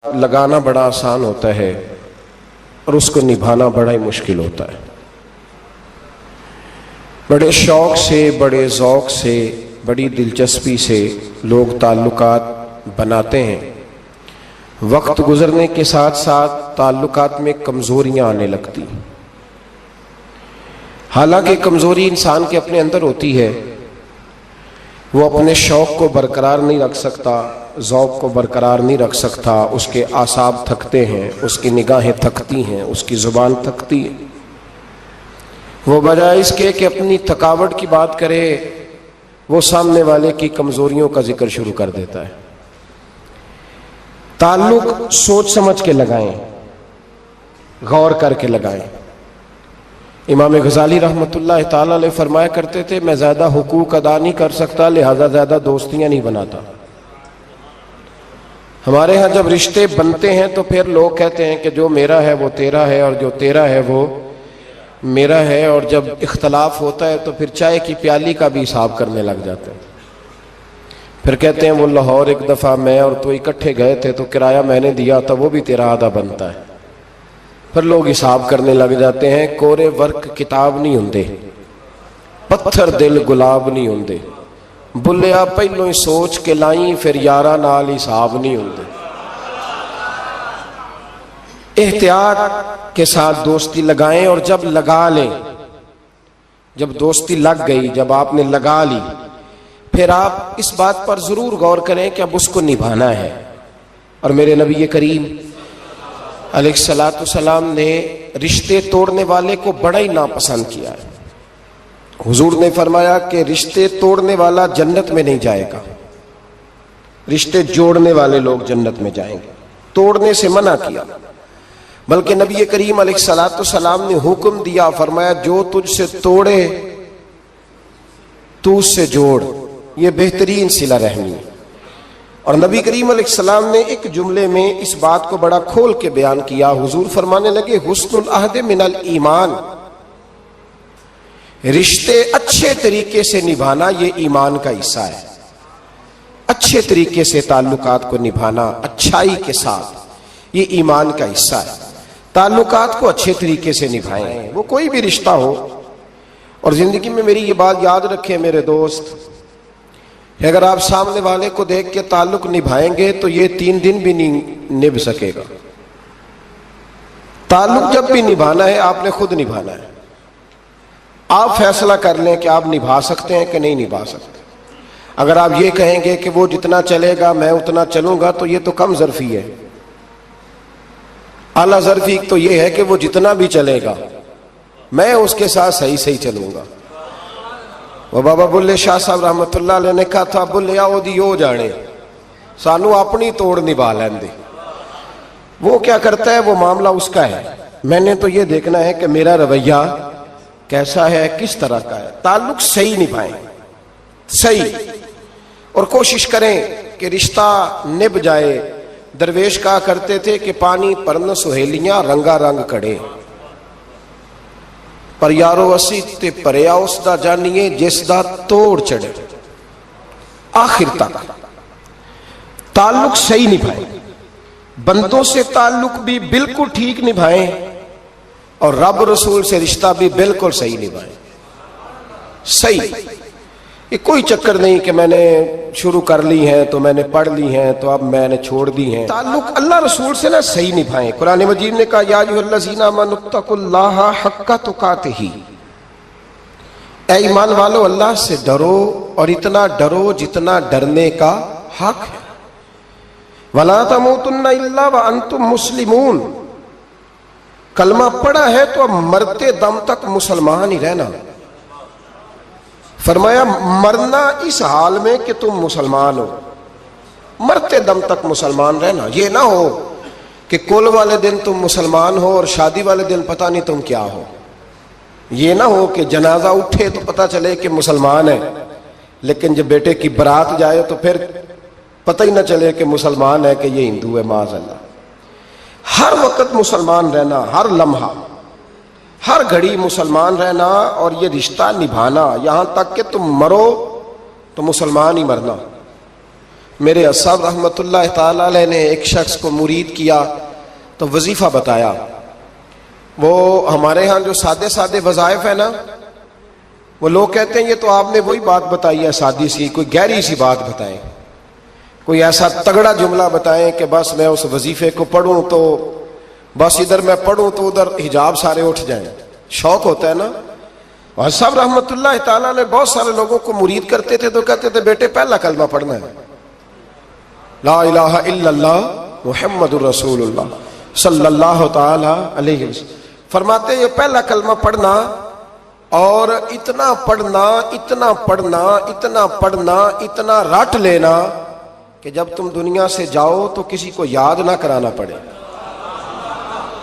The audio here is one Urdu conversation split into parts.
لگانا بڑا آسان ہوتا ہے اور اس کو نبھانا بڑا ہی مشکل ہوتا ہے۔ بڑے شوق سے، بڑے ذوق سے، بڑی دلچسپی سے لوگ تعلقات بناتے ہیں۔ وقت گزرنے کے ساتھ ساتھ تعلقات میں کمزوریاں آنے لگتی، حالانکہ کمزوری انسان کے اپنے اندر ہوتی ہے، وہ اپنے شوق کو برقرار نہیں رکھ سکتا، ذوق کو برقرار نہیں رکھ سکتا، اس کے اعصاب تھکتے ہیں، اس کی نگاہیں تھکتی ہیں، اس کی زبان تھکتی ہے۔ وہ بجائے اس کے کہ اپنی تھکاوٹ کی بات کرے، وہ سامنے والے کی کمزوریوں کا ذکر شروع کر دیتا ہے۔ تعلق سوچ سمجھ کے لگائیں، غور کر کے لگائیں۔ امام غزالی رحمۃ اللہ تعالی علیہ فرمایا کرتے تھے، میں زیادہ حقوق ادا نہیں کر سکتا، لہذا زیادہ دوستیاں نہیں بناتا۔ ہمارے ہاں جب رشتے بنتے ہیں تو پھر لوگ کہتے ہیں کہ جو میرا ہے وہ تیرا ہے اور جو تیرا ہے وہ میرا ہے، اور جب اختلاف ہوتا ہے تو پھر چائے کی پیالی کا بھی حساب کرنے لگ جاتے ہیں۔ پھر کہتے ہیں وہ لاہور ایک دفعہ میں اور تو اکٹھے گئے تھے تو کرایہ میں نے دیا تھا، وہ بھی تیرا آدھا بنتا ہے۔ پھر لوگ حساب کرنے لگ جاتے ہیں۔ کورے ورک کتاب نہیں ہوندے، پتھر دل گلاب نہیں ہوندے، بلیا پہلوں ہی سوچ کے لائیں، پھر یارہ نال حساب نہیں ہوندے۔ احتیاط کے ساتھ دوستی لگائیں، اور جب لگا لیں، جب دوستی لگ گئی، جب آپ نے لگا لی، پھر آپ اس بات پر ضرور غور کریں کہ اب اس کو نبھانا ہے۔ اور میرے نبی کریم علیہ الصلوۃ والسلام نے رشتے توڑنے والے کو بڑا ہی ناپسند کیا ہے۔ حضور نے فرمایا کہ رشتے توڑنے والا جنت میں نہیں جائے گا، رشتے جوڑنے والے لوگ جنت میں جائیں گے۔ توڑنے سے منع کیا، بلکہ نبی کریم علیہ الصلوۃ والسلام نے حکم دیا، فرمایا جو تجھ سے توڑے تو اس سے جوڑ، یہ بہترین صلہ رحمی ہے۔ اور نبی کریم علیہ السلام نے ایک جملے میں اس بات کو بڑا کھول کے بیان کیا۔ حضور فرمانے لگے، حسن العہد من الایمان، رشتے اچھے طریقے سے نبھانا یہ ایمان کا حصہ ہے۔ اچھے طریقے سے تعلقات کو نبھانا، اچھائی کے ساتھ، یہ ایمان کا حصہ ہے۔ تعلقات کو اچھے طریقے سے نبھائیں، وہ کوئی بھی رشتہ ہو۔ اور زندگی میں میری یہ بات یاد رکھیں میرے دوست، کہ اگر آپ سامنے والے کو دیکھ کے تعلق نبھائیں گے تو یہ 3 دن بھی نہیں نبھ سکے گا۔ تعلق جب بھی نبھانا ہے آپ نے خود نبھانا ہے۔ آپ فیصلہ کر لیں کہ آپ نبھا سکتے ہیں کہ نہیں نبھا سکتے۔ اگر آپ یہ کہیں گے کہ وہ جتنا چلے گا میں اتنا چلوں گا تو یہ تو کم ظرفی ہے۔ اعلیٰ ظرفی تو یہ ہے کہ وہ جتنا بھی چلے گا میں اس کے ساتھ صحیح چلوں گا۔ وہ بابا بلے شاہ صاحب رحمۃ اللہ علیہ نے کہا تھا، بلے آؤ دی ہو جانے، سانو اپنی توڑ نبھا لین دے۔ وہ کیا کرتا ہے وہ معاملہ اس کا ہے، میں نے تو یہ دیکھنا ہے کہ میرا رویہ کیسا ہے، کس طرح کا ہے۔ تعلق صحیح نبھائیں، صحیح، اور کوشش کریں کہ رشتہ نبھ جائے۔ درویش کہا کرتے تھے کہ پانی پرن سہیلیاں رنگا رنگ کڑے، پر یارو اسی تے پریا اس دا جانیے جس دا توڑ چڑھے۔ آخر تک تعلق صحیح نبھائیں، بندوں سے تعلق بھی بالکل ٹھیک نبھائیں، اور رب رسول سے رشتہ بھی بالکل صحیح نبھائیں۔ صحیح، یہ کوئی چکر نہیں کہ میں نے شروع کر لی ہیں تو میں نے پڑھ لی ہیں تو اب میں نے چھوڑ دی ہیں۔ تعلق اللہ رسول سے نہ صحیح نبھائیں۔ قرآن مجید نے کہا، یا ایھا الذین آمنوا اتقوا اللہ حق تقاتہ، اے ایمان والو اللہ سے ڈرو اور اتنا ڈرو جتنا ڈرنے کا حق ہے۔ ولا تموتن الا وانتم مسلمون، کلمہ پڑھا ہے تو اب مرتے دم تک مسلمان ہی رہنا۔ فرمایا مرنا اس حال میں کہ تم مسلمان ہو، مرتے دم تک مسلمان رہنا۔ یہ نہ ہو کہ کل والے دن تم مسلمان ہو اور شادی والے دن پتہ نہیں تم کیا ہو۔ یہ نہ ہو کہ جنازہ اٹھے تو پتہ چلے کہ مسلمان ہے، لیکن جب بیٹے کی برات جائے تو پھر پتہ ہی نہ چلے کہ مسلمان ہے کہ یہ ہندو ہے، معاذ اللہ۔ ہر وقت مسلمان رہنا، ہر لمحہ، ہر گھڑی مسلمان رہنا، اور یہ رشتہ نبھانا یہاں تک کہ تم مرو تو مسلمان ہی مرنا۔ میرے صاحب رحمۃ اللہ تعالی علیہ نے ایک شخص کو مرید کیا تو وظیفہ بتایا. وہ ہمارے ہاں جو سادے سادے وظائف ہیں نا، وہ لوگ کہتے ہیں یہ تو آپ نے وہی بات بتائی ہے سادی سی، کوئی گہری سی بات بتائیں، کوئی ایسا تگڑا جملہ بتائیں کہ بس میں اس وظیفے کو پڑھوں تو بس ادھر میں پڑھوں تو ادھر حجاب سارے اٹھ جائیں. شوق ہوتا ہے نا. اور صاحب رحمۃ اللہ تعالیٰ نے بہت سارے لوگوں کو مرید کرتے تھے تو کہتے تھے بیٹے پہلا کلمہ پڑھنا ہے، لا الہ الا اللہ محمد الرسول اللہ صلی اللہ تعالی علیہ وسلم. فرماتے یہ پہلا کلمہ پڑھنا اور اتنا پڑھنا اتنا پڑھنا اتنا پڑھنا اتنا رٹ لینا کہ جب تم دنیا سے جاؤ تو کسی کو یاد نہ کرانا پڑے،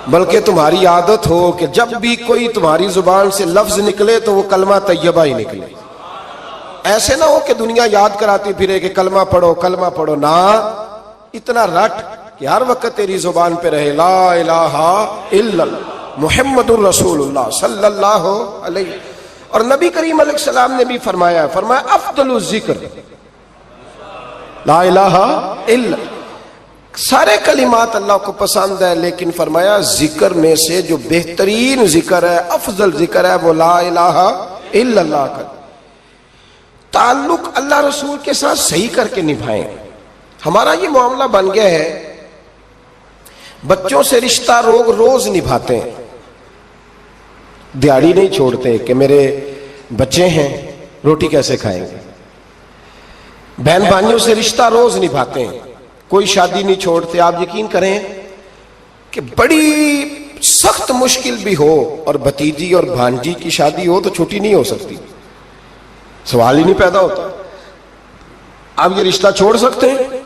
بلکہ تمہاری عادت ہو کہ جب بھی کوئی تمہاری زبان سے لفظ نکلے تو وہ کلمہ طیبہ ہی نکلے. ایسے نہ ہو کہ دنیا یاد کراتی پھرے کہ کلمہ پڑھو نہ، اتنا رٹ کہ ہر وقت تیری زبان پہ رہے لا الہ الا اللہ محمد الرسول اللہ صلی اللہ علیہ. اور نبی کریم علیہ السلام نے بھی فرمایا افضل الذکر لا الہ الا. سارے کلمات اللہ کو پسند ہے، لیکن فرمایا ذکر میں سے جو بہترین ذکر ہے، افضل ذکر ہے، وہ لا الہ الا اللہ کا. تعلق اللہ رسول کے ساتھ صحیح کر کے نبھائیں. ہمارا یہ معاملہ بن گیا ہے، بچوں سے رشتہ روز نبھاتے ہیں، دیہڑی نہیں چھوڑتے کہ میرے بچے ہیں روٹی کیسے کھائیں گے. بہن بھائیوں سے رشتہ روز نبھاتے ہیں، کوئی شادی نہیں چھوڑتے. آپ یقین کریں کہ بڑی سخت مشکل بھی ہو اور بھتیجی اور بھانجی کی شادی ہو تو چھٹی نہیں ہو سکتی، سوال ہی نہیں پیدا ہوتا. آپ یہ رشتہ چھوڑ سکتے ہیں؟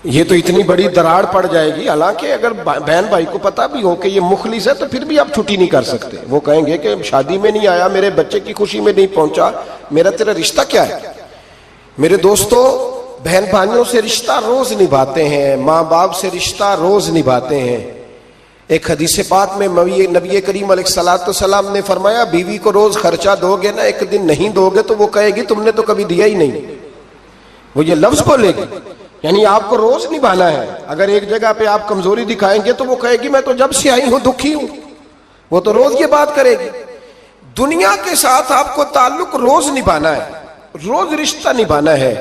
یہ تو اتنی بڑی دراڑ پڑ جائے گی. حالانکہ اگر بہن بھائی کو پتا بھی ہو کہ یہ مخلص ہے تو پھر بھی آپ چھٹی نہیں کر سکتے. وہ کہیں گے کہ شادی میں نہیں آیا، میرے بچے کی خوشی میں نہیں پہنچا، میرا تیرا رشتہ کیا ہے. میرے دوستو، بہن بھائیوں سے رشتہ روز نبھاتے ہیں، ماں باپ سے رشتہ روز نبھاتے ہیں. ایک حدیث پاک میں نبی کریم علیہ الصلوۃ والسلام نے فرمایا بیوی کو روز خرچہ دو گے نا، ایک دن نہیں دو گے تو وہ کہے گی تم نے تو کبھی دیا ہی نہیں. وہ یہ لفظ بولے گی، یعنی آپ کو روز نبھانا ہے. اگر ایک جگہ پہ آپ کمزوری دکھائیں گے تو وہ کہے گی میں تو جب سے آئی ہوں دکھی ہوں. وہ تو روز یہ بات کرے گی. دنیا کے ساتھ آپ کو تعلق روز نبھانا ہے، روز رشتہ نبھانا ہے.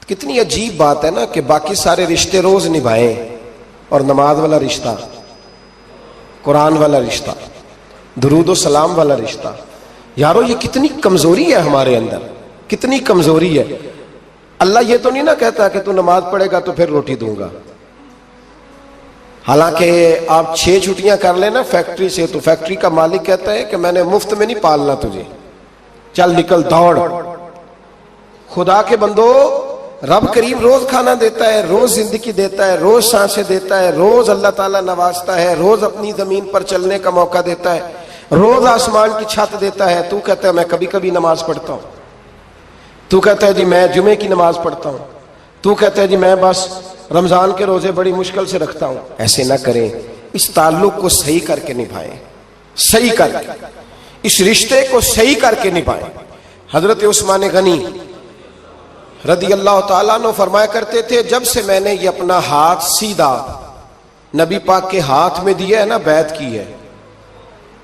کتنی عجیب بات ہے نا کہ باقی سارے رشتے روز نبھائیں اور نماز والا رشتہ، قرآن والا رشتہ، درود و سلام والا رشتہ. یارو یہ کتنی کمزوری ہے ہمارے اندر، کتنی کمزوری ہے. اللہ یہ تو نہیں نہ کہتا کہ تو نماز پڑھے گا تو پھر روٹی دوں گا. حالانکہ آپ 6 چھٹیاں کر لینا فیکٹری سے تو فیکٹری کا مالک کہتا ہے کہ میں نے مفت میں نہیں پالنا تجھے، چل نکل دوڑ. خدا کے بندو، رب کریم روز کھانا دیتا ہے، روز زندگی دیتا ہے، روز سانسیں دیتا ہے، روز اللہ تعالیٰ نوازتا ہے، روز اپنی زمین پر چلنے کا موقع دیتا ہے، روز آسمان کی چھت دیتا ہے. تو کہتا ہے میں کبھی کبھی نماز پڑھتا ہوں، تو کہتا ہے جی میں جمعے کی نماز پڑھتا ہوں، تو کہتا ہے جی میں بس رمضان کے روزے بڑی مشکل سے رکھتا ہوں. ایسے نہ کریں، اس تعلق کو صحیح کر کے نبھائیں، صحیح کر کے اس رشتے کو صحیح کر کے نبھائیں. حضرت عثمان غنی رضی اللہ تعالیٰ عنہ فرمایا کرتے تھے جب سے میں نے یہ اپنا ہاتھ سیدھا نبی پاک کے ہاتھ میں دیا ہے نا، بیعت کی ہے،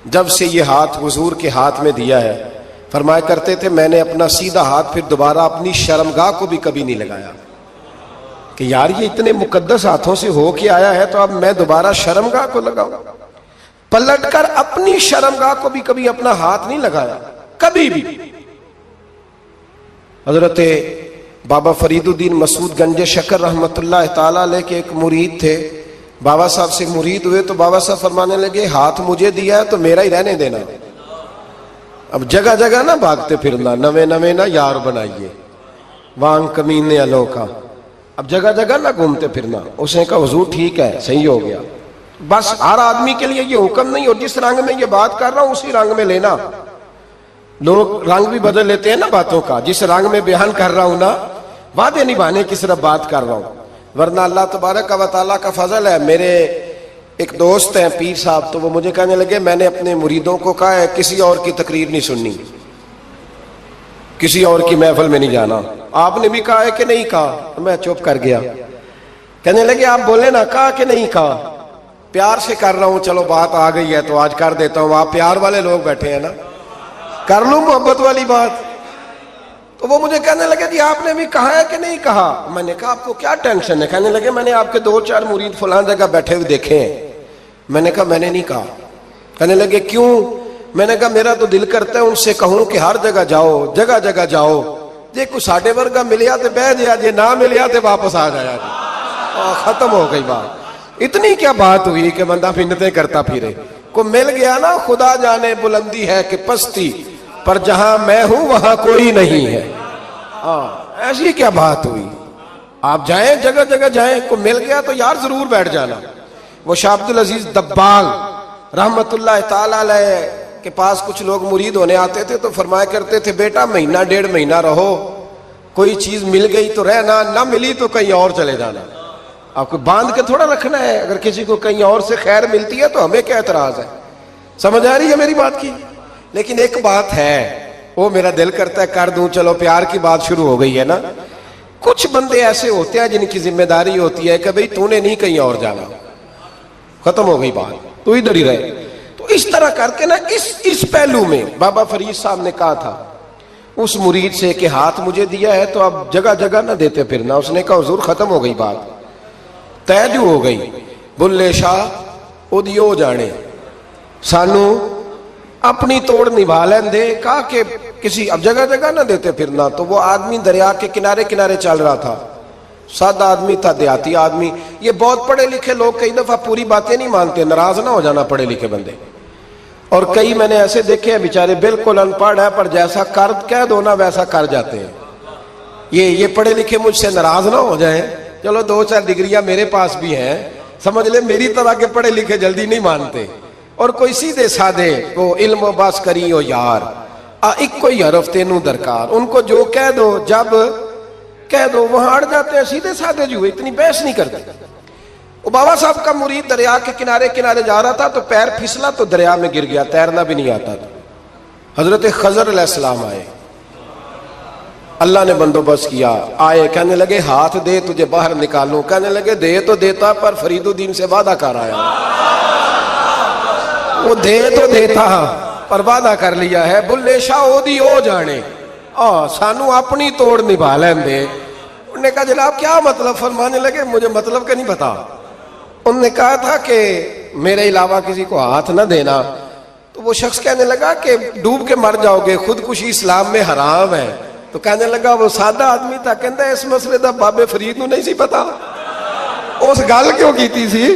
جب سے یہ ہاتھ حضور کے ہاتھ میں دیا ہے، فرمایا کرتے تھے میں نے اپنا سیدھا ہاتھ پھر دوبارہ اپنی شرمگاہ کو بھی کبھی نہیں لگایا کہ یار یہ اتنے مقدس ہاتھوں سے ہو کے آیا ہے تو اب میں دوبارہ شرمگاہ کو لگاؤں. پلٹ کر اپنی شرمگاہ کو بھی کبھی اپنا ہاتھ نہیں لگایا، کبھی بھی. حضرت بابا فرید الدین مسعود گنج شکر رحمت اللہ تعالیٰ علیہ کے ایک مرید تھے. بابا صاحب سے مرید ہوئے تو بابا صاحب فرمانے لگے ہاتھ مجھے دیا ہے تو میرا ہی رہنے دینا. اب جگہ جگہ نہ بھاگتے پھرنا، نوے نوے نہ یار بنائیے وانگ کمینے الو کا. اب جگہ جگہ نہ گھومتے پھرنا. اس نے کہا حضور ٹھیک ہے، صحیح ہو گیا. بس ہر آدمی کے لیے یہ حکم نہیں، اور جس رنگ میں یہ بات کر رہا ہوں اسی رنگ میں لینا. لوگ رنگ بھی بدل لیتے ہیں نا باتوں کا. جس رنگ میں بیان کر رہا ہوں نا، وعدے نبھانے کی صرف بات کر رہا ہوں، ورنہ اللہ تبارک و تعالیٰ کا فضل ہے. میرے ایک دوست ہیں پیر صاحب، تو وہ مجھے کہنے لگے میں نے اپنے مریدوں کو کہا ہے کسی اور کی تقریر نہیں سننی، کسی اور کی محفل میں نہیں جانا. آپ نے بھی کہا ہے کہ نہیں کہا؟ میں چپ کر گیا. کہنے لگے آپ بولے نا, کہا کہ نہیں کہا؟ پیار سے کر رہا ہوں, چلو بات آ گئی ہے تو آج کر دیتا ہوں. آپ پیار والے لوگ بیٹھے ہیں نا, کر لوں محبت والی بات. تو وہ مجھے کہنے لگے جی آپ نے بھی کہا ہے کہ نہیں کہا؟ میں نے کہا آپ کو کیا ٹینشن ہے؟ کہنے لگے میں نے آپ کے 2-4 مرید فلان جگہ بیٹھے ہوئے دیکھے ہیں. میں نے کہا میں نے نہیں کہا. کہنے لگے کیوں؟ میں نے کہا میرا تو دل کرتا ہے ان سے کہوں کہ ہر جگہ جاؤ, جگہ جگہ جاؤ. جی کو ساڈے ورگا ملیا تو بہ جیا, جی نہ ملیا تو واپس آ جایا جی. ختم ہو گئی بات. اتنی کیا بات ہوئی کہ بندہ منتیں کرتا پھرے. کو مل گیا نا, خدا جانے بلندی ہے کہ پستی, پر جہاں میں ہوں وہاں کوئی نہیں ہے. ایسی کیا بات ہوئی؟ آپ جائیں جگہ جگہ جائیں, کو مل گیا تو یار ضرور بیٹھ جانا. وہ شاہ عبد العزیز دباغ رحمت اللہ تعالی علیہ کے پاس کچھ لوگ مرید ہونے آتے تھے تو فرمایا کرتے تھے بیٹا 1-1.5 مہینہ رہو, کوئی چیز مل گئی تو رہنا, نہ ملی تو کہیں اور چلے جانا. آپ کو باندھ کے تھوڑا رکھنا ہے. اگر کسی کو کہیں اور سے خیر ملتی ہے تو ہمیں کیا اعتراض ہے؟ سمجھ آ رہی ہے میری بات کی؟ لیکن ایک بات ہے, وہ میرا دل کرتا ہے کر دوں. چلو پیار کی بات شروع ہو گئی ہے نا. کچھ بندے ایسے ہوتے ہیں جن کی ذمہ داری ہوتی ہے کہ بھئی تو نے نہیں کہیں اور جانا, ختم ہو گئی بات, تو ادھر ہی رہے. تو اس طرح کر کے نا اس پہلو میں بابا فرید صاحب نے کہا تھا اس مرید سے کہ ہاتھ مجھے دیا ہے تو اب جگہ جگہ نہ دیتے پھرنا. اس نے کہا حضور ختم ہو گئی بات, طے جو ہو گئی. بلے شاہ اودیو جانے, سانو اپنی توڑ نبھا لین دے. کہا کہ کسی اب جگہ جگہ نہ دیتے پھرنا. تو وہ آدمی دریا کے کنارے کنارے چل رہا تھا, سادہ آدمی تھا, دیہاتی آدمی. یہ بہت پڑھے لکھے لوگ کئی دفعہ پوری باتیں نہیں مانتے, ناراض نہ ہو جانا پڑھے لکھے بندے. اور کئی میں نے ایسے دیکھے ہیں بیچارے بالکل ان پڑھ ہے پر جیسا کر کہہ دو نا ویسا کر جاتے ہیں. یہ پڑھے لکھے مجھ سے ناراض نہ ہو جائیں. چلو 2-4 ڈگریاں میرے پاس بھی ہیں, سمجھ لے میری طرح کے پڑھے لکھے جلدی نہیں مانتے. اور کوئی سیدھے سادے وہ علم و بس کری ہو یار, ایک کوئی حرف تینوں درکار. ان کو جو کہہ دو جب کہہ دو وہاں اڑ جاتے ہیں, سیدھے سادے جو اتنی بحث نہیں کرتے. وہ بابا صاحب کا مرید دریا کے کنارے کنارے جا رہا تھا تو پیر پھسلا تو دریا میں گر گیا, تیرنا بھی نہیں آتا تھا. حضرت خضر علیہ السلام آئے, اللہ نے بندوبست کیا. آئے, کہنے لگے ہاتھ دے تجھے باہر نکالوں. کہنے لگے دے تو دیتا پر فرید الدین سے وعدہ کر آیا. وہ دے تو دیتا پر وعدہ کر لیا ہے. بلے شاہ اودی ہو جانے, سانو اپنی توڑ نبھا لین دے. انہوں نے کہا جناب کیا مطلب؟ فرمانے لگے مجھے مطلب کا نہیں پتا. انہوں نے کہا تھا کہ میرے علاوہ کسی کو ہاتھ نہ دینا. تو وہ شخص کہنے لگا کہ ڈوب کے مر جاؤ گے, خودکشی اسلام میں حرام ہے. تو کہنے لگا وہ سادہ آدمی تھا, کہندا اس مسئلے دا بابے فرید نو نہیں سی پتا. اس گل کیوں کیتی سی؟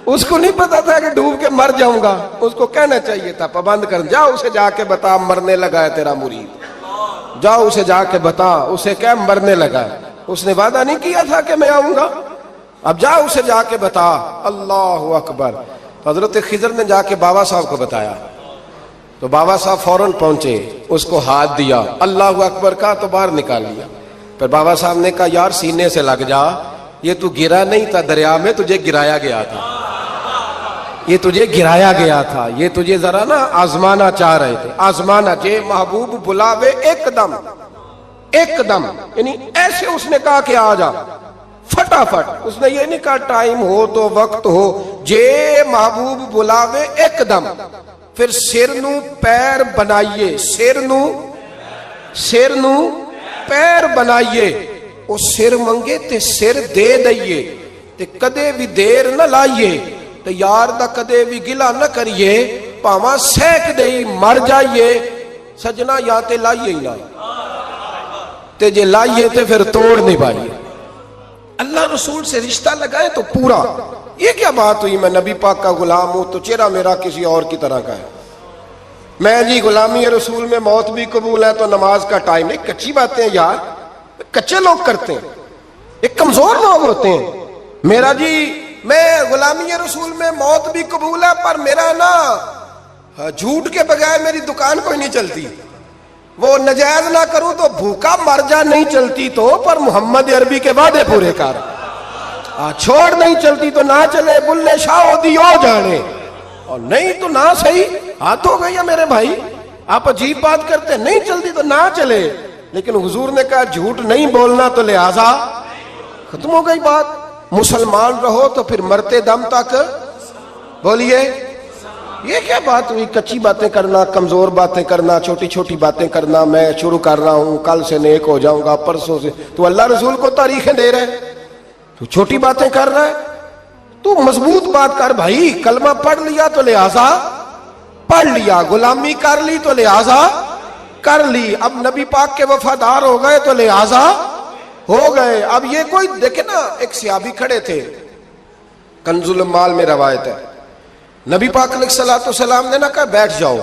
اس کو نہیں پتا تھا کہ ڈوب کے مر جاؤں گا. اس کو کہنا چاہیے تھا پابند کر, جا اسے جا کے بتا مرنے لگا ہے تیرا مرید, جاؤ اسے جا کے بتا, اسے کیا مرنے لگا ہے. اس نے وعدہ نہیں کیا تھا کہ میں آؤں گا, اب جا اسے جا کے بتا. اللہ اکبر. حضرت خضر نے جا کے بابا صاحب کو بتایا تو بابا صاحب فوراً پہنچے, اس کو ہاتھ دیا, اللہ اکبر کہا تو باہر نکال لیا. پھر بابا صاحب نے کہا یار سینے سے لگ جا, یہ تو گرا نہیں تھا دریا میں, تجھے گرایا گیا تھا, یہ تجھے گرایا گیا تھا, یہ تجھے ذرا نا آزمانا چاہ رہے تھے. آزمانا جے محبوب بلاوے ایک دم, ایک دم یعنی ایسے اس نے کہا کہ آ جا فٹافٹ. اس نے یہ نہیں کہا ٹائم ہو تو وقت ہو, جے محبوب بلاوے ایک دم. پھر سر نو پیر بنائیے, سر نو پیر بنائیے. وہ سر منگے تے سر دے دئیے, تے کدے بھی دیر نہ لائیے, تے یار دا کدے بھی گلا نہ کریے, پاواں سیک دئی مر جائیے. سجنا یا تے لائیے ہی نہ, تے جے لائیے تے پھر توڑ نہیں پائیے. اللہ رسول سے رشتہ لگائے تو پورا. یہ کیا بات ہوئی میں نبی پاک کا غلام ہوں تو چہرہ میرا کسی اور کی طرح کا ہے. میں جی غلامی رسول میں موت بھی قبول ہے تو نماز کا ٹائم نہیں. کچی باتیں یار, کچے لوگ کرتے ہیں, ایک کمزور لوگ ہوتے ہیں. میرا جی میں غلامی رسول میں موت بھی قبول ہے پر میرا نا جھوٹ کے بغیر میری دکان کوئی نہیں چلتی. وہ نجائز نہ کروں تو بھوکا مر جا, نہیں چلتی تو پر محمد عربی کے وعدے پورے کر, چھوڑ نہیں چلتی تو نہ چلے. بلے شاہ دی ہو جانے, اور نہیں تو نہ صحیح. ہاتھ ہو گئی ہے میرے بھائی, آپ عجیب بات کرتے, نہیں چلتی تو نہ چلے. لیکن حضور نے کہا جھوٹ نہیں بولنا تو لہذا ختم ہو گئی بات. مسلمان رہو تو پھر مرتے دم تک بولیے. یہ کیا بات ہوئی؟ کچی باتیں کرنا، کمزور باتیں کرنا، چھوٹی چھوٹی باتیں کرنا. میں شروع کر رہا ہوں، کل سے نیک ہو جاؤں گا، پرسوں سے. تو اللہ رسول کو تاریخیں دے رہے، تو چھوٹی باتیں کر رہا ہے. تو مضبوط بات کر بھائی. کلمہ پڑھ لیا تو لہذا پڑھ لیا، غلامی کر لی تو لہذا کر لی. اب نبی پاک کے وفادار ہو گئے تو لہذا ہو گئے. اب یہ کوئی دیکھے نا، ایک صحابی کھڑے تھے، کنز المال میں روایت ہے، نبی پاک علیہ الصلوۃ والسلام نے نہ کہا بیٹھ جاؤ.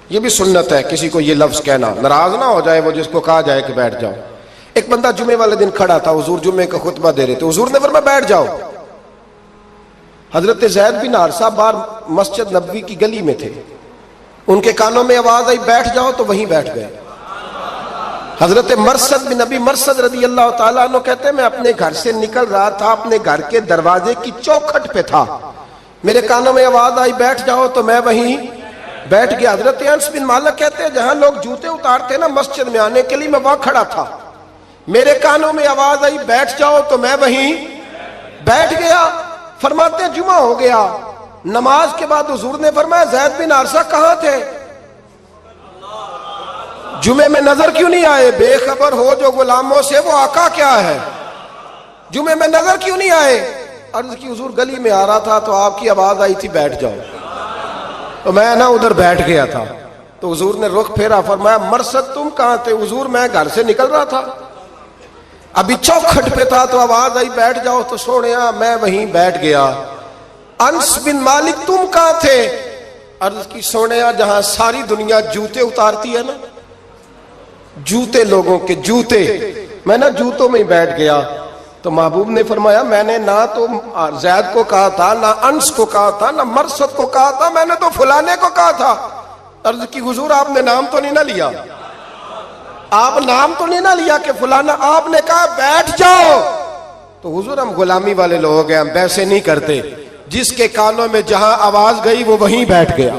یہ بھی سنت ہے کسی کو یہ لفظ کہنا، ناراض نہ ہو جائے وہ جس کو کہا جائے کہ بیٹھ جاؤ. ایک بندہ جمعے والے دن کھڑا تھا، حضور جمعے کا خطبہ دے رہے تھے، حضور نے فرمایا بیٹھ جاؤ. حضرت زید بن حارثہ باہر مسجد نبوی کی گلی میں تھے، ان کے کانوں میں آواز آئی بیٹھ جاؤ، تو وہیں بیٹھ گئے. حضرت مرثد بن نبی مرثد رضی اللہ تعالیٰ عنہ کہتے ہیں میں اپنے گھر سے نکل رہا تھا، اپنے گھر کے دروازے کی چوکھٹ پہ تھا، میرے کانوں میں آواز آئی بیٹھ جاؤ، تو میں وہیں بیٹھ گیا. حضرت انس بن مالک کہتے ہیں جہاں لوگ جوتے اتارتے نا مسجد میں آنے کے لیے، میں وہاں کھڑا تھا، میرے کانوں میں آواز آئی بیٹھ جاؤ، تو میں وہیں بیٹھ گیا. فرماتے ہیں جمعہ ہو گیا، نماز کے بعد حضور نے فرمایا زید بن حارثہ کہاں تھے؟ جمعے میں نظر کیوں نہیں آئے؟ بے خبر ہو جو غلاموں سے وہ آقا کیا ہے. جمعے میں نظر کیوں نہیں آئے؟ عرض کی حضور گلی میں آ رہا تھا تو آپ کی آواز آئی تھی بیٹھ جاؤ، تو میں نا ادھر بیٹھ گیا تھا. تو حضور نے رخ پھیرا، فرمایا مرثد تم کہاں تھے؟ حضور میں گھر سے نکل رہا تھا، ابھی چوکھٹ پہ تھا تو آواز آئی بیٹھ جاؤ، تو سونیا میں وہیں بیٹھ گیا. انس بن مالک تم کہاں تھے؟ عرض کی سونیا جہاں ساری دنیا جوتے اتارتی ہے نا، جوتے لوگوں کے جوتے، میں نا جوتوں میں ہی بیٹھ گیا. تو محبوب نے فرمایا میں نے نہ تو زید کو کہا تھا، نہ انس کو کہا تھا، نہ مرثد کو کہا تھا، میں نے تو فلانے کو کہا تھا. عرض کی حضور آپ نے نام تو نہیں نہ لیا، آپ نام تو نہیں نہ لیا کہ فلانا، آپ نے کہا بیٹھ جاؤ. تو حضور ہم غلامی والے لوگ ہیں، ہم ویسے نہیں کرتے. جس کے کانوں میں جہاں آواز گئی وہ وہیں بیٹھ گیا.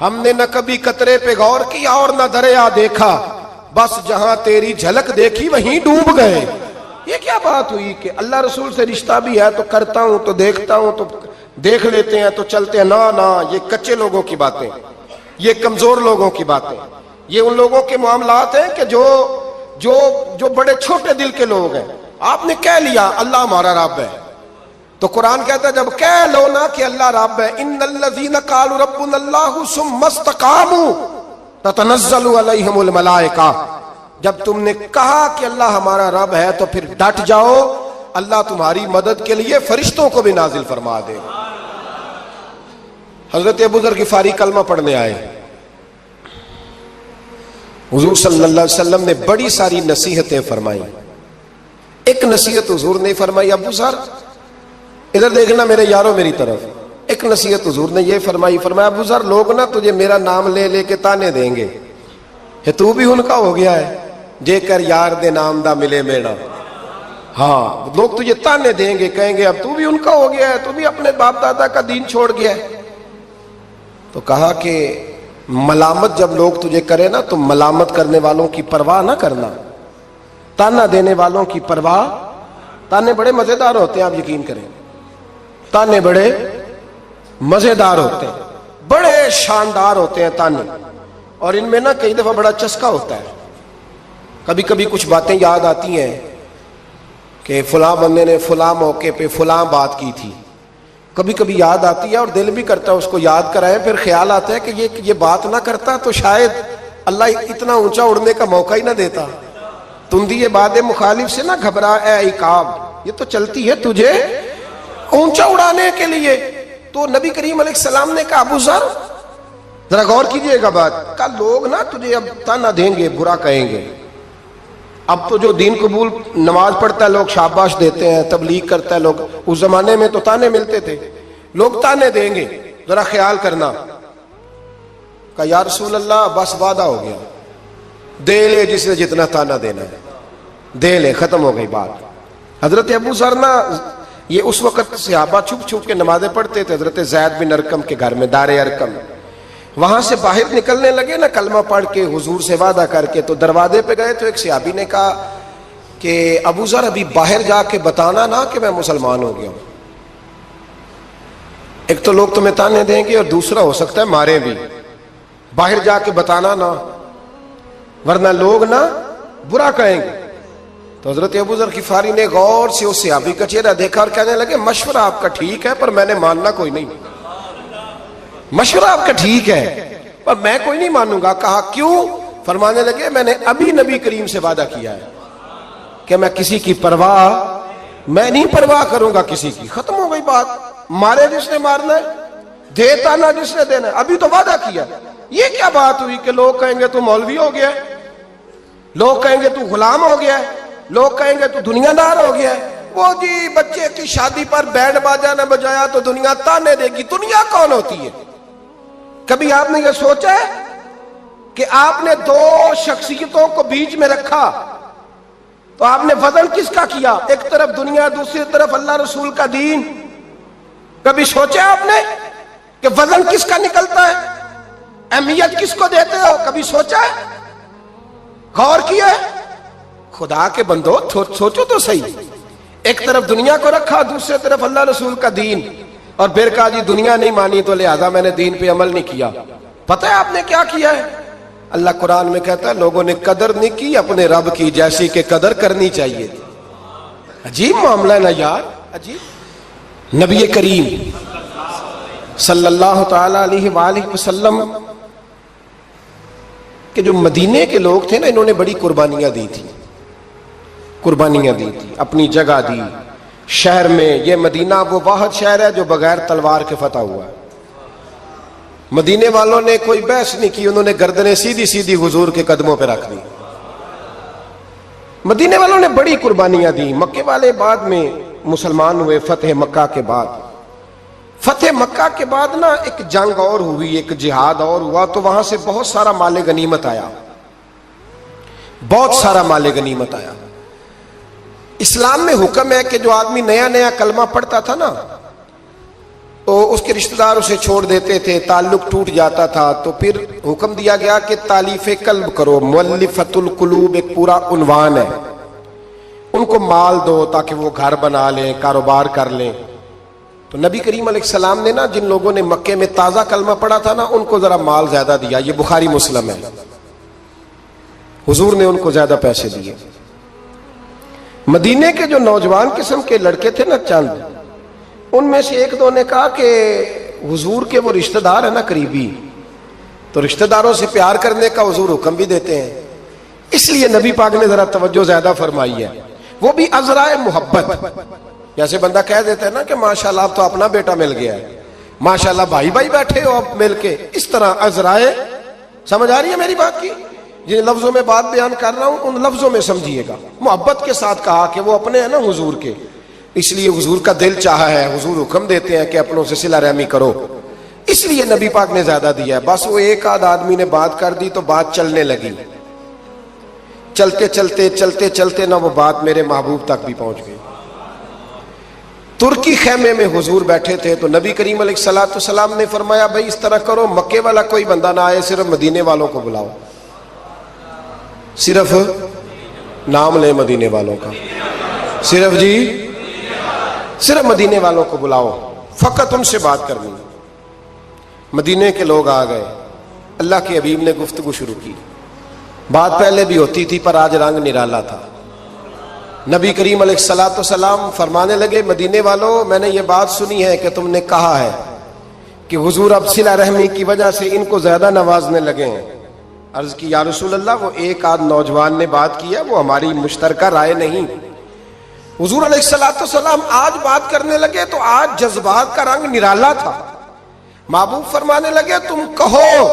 ہم نے نہ کبھی قطرے پہ غور کیا اور نہ دریا دیکھا، بس جہاں تیری جھلک دیکھی وہیں ڈوب گئے. یہ کیا بات ہوئی کہ اللہ رسول سے رشتہ بھی ہے تو کرتا ہوں، تو دیکھتا ہوں، تو دیکھ لیتے ہیں تو چلتے ہیں. نہ یہ کچے لوگوں کی باتیں، یہ کمزور لوگوں کی باتیں، یہ ان لوگوں کے معاملات ہیں کہ جو بڑے چھوٹے دل کے لوگ ہیں. آپ نے کہہ لیا اللہ ہمارا رب ہے، تو قرآن کہتا ہے جب کہہ لو نا کہ اللہ رب ہے، ان الذین قالوا ربنا اللہ ثم استقاموا تتنزل علیہم الملائکہ، جب تم نے کہا کہ اللہ ہمارا رب ہے تو پھر ڈٹ جاؤ، اللہ تمہاری مدد کے لیے فرشتوں کو بھی نازل فرما دے. حضرت ابو ذر غفاری کلمہ پڑھنے آئے، حضور صلی اللہ علیہ وسلم نے بڑی ساری نصیحتیں فرمائی. ایک نصیحت حضور نے فرمائی، ابو ذر ادھر دیکھنا میرے یارو میری طرف. ایک نصیحت حضور نے یہ فرمائی، فرمایا ابو ذر لوگ نا تجھے میرا نام لے لے کے تانے دیں گے، تو بھی ان کا ہو گیا ہے جے کر یار دے نام دا ملے میڑا. ہاں لوگ تجھے تانے دیں گے، کہیں گے اب تو بھی ان کا ہو گیا ہے، تو بھی اپنے باپ دادا کا دین چھوڑ گیا ہے. تو کہا کہ ملامت جب لوگ تجھے کرے نا تو ملامت کرنے والوں کی پرواہ نہ کرنا، تانا دینے والوں کی پرواہ. تانے بڑے مزیدار ہوتے ہیں، آپ یقین کریں، تانے بڑے مزیدار ہوتے ہیں، بڑے شاندار ہوتے ہیں تانے. اور ان میں نا کئی دفعہ بڑا چسکا ہوتا ہے. کبھی کبھی کچھ باتیں یاد آتی ہیں کہ فلاں بندے نے فلاں موقع پہ فلاں بات کی تھی، کبھی کبھی یاد آتی ہے اور دل بھی کرتا ہے اس کو یاد کرائیں. پھر خیال آتا ہے کہ یہ بات نہ کرتا تو شاید اللہ اتنا اونچا اڑنے کا موقع ہی نہ دیتا. تندی یہ بات مخالف سے نہ گھبرا اے عقاب، یہ تو چلتی ہے تجھے اونچا اڑانے کے لیے. تو نبی کریم علیہ السلام نے کہا ابو ذر ذرا غور کیجئے گا بات کا، لوگ نا تجھے اب تانا دیں گے، برا کہیں گے. اب تو جو دین قبول نماز پڑھتا ہے لوگ شاباش دیتے ہیں، تبلیغ کرتا ہے لوگ، اس زمانے میں تو تانے ملتے تھے، لوگ تانے دیں گے، ذرا خیال کرنا. کہا یا رسول اللہ بس وعدہ ہو گیا، دے لے جسے جتنا تانا دینا ہے، دے لے، ختم ہو گئی بات. حضرت ابو ذر نا یہ اس وقت صحابہ چھپ چھپ کے نمازیں پڑھتے تھے حضرت زید بن ارقم کے گھر میں، دار ارقم. وہاں سے باہر نکلنے لگے نا کلمہ پڑھ کے حضور سے وعدہ کر کے، تو دروازے پہ گئے تو ایک صحابی نے کہا کہ ابو ذر ابھی باہر جا کے بتانا نا کہ میں مسلمان ہو گیا ہوں، ایک تو لوگ تمہیں تانے دیں گے اور دوسرا ہو سکتا ہے مارے بھی، باہر جا کے بتانا نا ورنہ لوگ نا برا کہیں گے۔ تو حضرت ابو ذر غفاری نے غور سے اس صحابی کا چہرہ دیکھا اور کہنے لگے مشورہ آپ کا ٹھیک ہے پر میں نے ماننا کوئی نہیں، مشورہ آپ کا ٹھیک ہے پر میں کوئی نہیں مانوں گا۔ کہا کیوں؟ فرمانے لگے میں نے ابھی نبی کریم سے وعدہ کیا ہے کہ میں کسی کی پرواہ میں نہیں پرواہ کروں گا کسی کی، ختم ہو گئی بات، مارے جس نے مارنا ہے، دیتا نہ جس نے دینا ہے، ابھی تو وعدہ کیا۔ یہ کیا بات ہوئی کہ لوگ کہیں گے تو مولوی ہو گیا ہے، لوگ کہیں گے تو غلام ہو گیا ہے، لوگ کہیں گے تو دنیا دار ہو گیا ہے، وہ جی بچے کی شادی پر بینڈ باجا نہ بجایا تو دنیا تانے دے گی۔ دنیا کون ہوتی ہے؟ کبھی آپ نے یہ سوچا ہے کہ آپ نے دو شخصیتوں کو بیچ میں رکھا تو آپ نے وزن کس کا کیا؟ ایک طرف دنیا، دوسری طرف اللہ رسول کا دین۔ کبھی سوچا آپ نے کہ وزن کس کا نکلتا ہے؟ اہمیت کس کو دیتے ہو؟ کبھی سوچا ہے؟ غور کیا ہے؟ خدا کے بندو سوچو تو صحیح، ایک طرف دنیا کو رکھا، دوسری طرف اللہ رسول کا دین، اور پھر کہا جی دنیا نہیں مانی تو لہذا میں نے دین پہ عمل نہیں کیا۔ پتہ ہے آپ نے کیا کیا ہے؟ اللہ قرآن میں کہتا ہے لوگوں نے قدر نہیں کی اپنے رب کی جیسی کہ قدر کرنی چاہیے تھی۔ عجیب معاملہ ہے نا یار، عجیب۔ نبی کریم صلی اللہ تعالی علیہ وآلہ وسلم کہ جو مدینے کے لوگ تھے نا، انہوں نے بڑی قربانیاں دی تھی، قربانیاں دی تھی، اپنی جگہ دی شہر میں۔ یہ مدینہ وہ واحد شہر ہے جو بغیر تلوار کے فتح ہوا ہے۔ مدینے والوں نے کوئی بحث نہیں کی، انہوں نے گردنیں سیدھی سیدھی حضور کے قدموں پہ رکھ دی۔ مدینے والوں نے بڑی قربانیاں دی۔ مکے والے بعد میں مسلمان ہوئے فتح مکہ کے بعد۔ فتح مکہ کے بعد نا ایک جنگ اور ہوئی، ایک جہاد اور ہوا، تو وہاں سے بہت سارا مال غنیمت آیا، بہت سارا مال غنیمت آیا۔ اسلام میں حکم ہے کہ جو آدمی نیا نیا کلمہ پڑھتا تھا نا تو اس کے رشتہ دار اسے چھوڑ دیتے تھے، تعلق ٹوٹ جاتا تھا، تو پھر حکم دیا گیا کہ تالیف قلب کرو۔ مؤلفۃ القلوب ایک پورا عنوان ہے، ان کو مال دو تاکہ وہ گھر بنا لیں، کاروبار کر لیں۔ تو نبی کریم علیہ السلام نے نا جن لوگوں نے مکے میں تازہ کلمہ پڑھا تھا نا ان کو ذرا مال زیادہ دیا، یہ بخاری مسلم ہے، حضور نے ان کو زیادہ پیسے دیے۔ مدینے کے جو نوجوان قسم کے لڑکے تھے نا چند، ان میں سے ایک دو نے کہا کہ حضور کے وہ رشتہ دار ہیں نا قریبی، تو رشتہ داروں سے پیار کرنے کا حضور حکم بھی دیتے ہیں، اس لیے نبی پاک نے ذرا توجہ زیادہ فرمائی ہے، وہ بھی عذرائے محبت۔ جیسے بندہ کہہ دیتا ہے نا کہ ماشاءاللہ اب تو اپنا بیٹا مل گیا ہے، ماشاءاللہ بھائی بھائی بیٹھے ہو اب مل کے، اس طرح عذرائے۔ سمجھ آ رہی ہے میری بات کی؟ جن لفظوں میں بات بیان کر رہا ہوں ان لفظوں میں سمجھیے گا، محبت کے ساتھ کہا کہ وہ اپنے ہیں نا حضور کے، اس لیے حضور کا دل چاہا ہے، حضور حکم دیتے ہیں کہ اپنوں سے صلہ رحمی کرو، اس لیے نبی پاک نے زیادہ دیا ہے۔ بس وہ ایک آدھ آدمی نے بات کر دی تو بات چلنے لگی، چلتے چلتے چلتے چلتے نہ وہ بات میرے محبوب تک بھی پہنچ گئی۔ ترکی خیمے میں حضور بیٹھے تھے تو نبی کریم علیہ الصلوۃ والسلام نے فرمایا بھائی اس طرح کرو، مکے والا کوئی بندہ نہ آئے، صرف مدینے والوں کو بلاؤ، صرف نام لے مدینے والوں کا، صرف جی صرف مدینے والوں کو بلاؤ، فقط ان سے بات کرنی۔ مدینے کے لوگ آ گئے، اللہ کے حبیب نے گفتگو شروع کی۔ بات پہلے بھی ہوتی تھی پر آج رنگ نرالا تھا۔ نبی کریم علیہ الصلوۃ والسلام فرمانے لگے مدینے والوں، میں نے یہ بات سنی ہے کہ تم نے کہا ہے کہ حضور اب صلہ رحمی کی وجہ سے ان کو زیادہ نوازنے لگے ہیں۔ عرض کی یا رسول اللہ وہ ایک آدھ نوجوان نے بات کی ہے، وہ ہماری مشترکہ رائے نہیں۔ حضور علیہ الصلوۃ والسلام آج بات کرنے لگے تو آج جذبات کا رنگ نرالا تھا۔ محبوب فرمانے لگے تم کہو